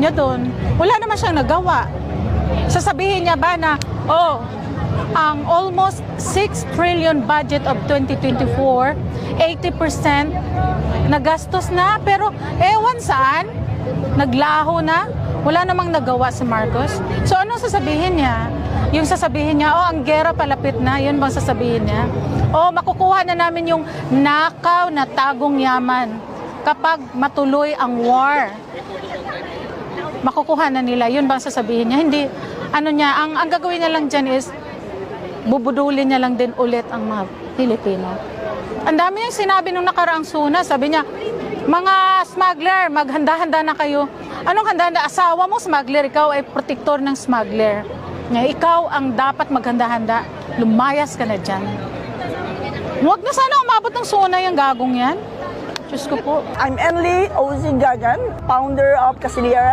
niya doon? Wala naman siyang nagawa. Sasabihin niya ba na, ang almost 6 trillion budget of 2024, 80% nagastos na, pero ewan saan, naglaho na, wala namang nagawa si Marcos. So anong sasabihin niya? Yung sasabihin niya, ang gera palapit na, yun bang sasabihin niya? Makukuha na namin yung nakaw na tagong yaman kapag matuloy ang war. Makukuha na nila, yun bang sasabihin niya? Hindi, ang gagawin niya lang dyan is, bubudulin niya lang din ulit ang mga Pilipino. Ang dami yung sinabi nung nakaraang SUNA, sabi niya, mga smuggler, maghanda-handa na kayo. Anong handa-handa? Asawa mo smuggler, ikaw ay protektor ng smuggler. Ikaw ang dapat maghanda-handa, lumayas ka na dyan. Huwag na sana umabot ng SUNA yung gagong yan. Diyos ko po. I'm Enli Ozi Gagan, founder of Casileras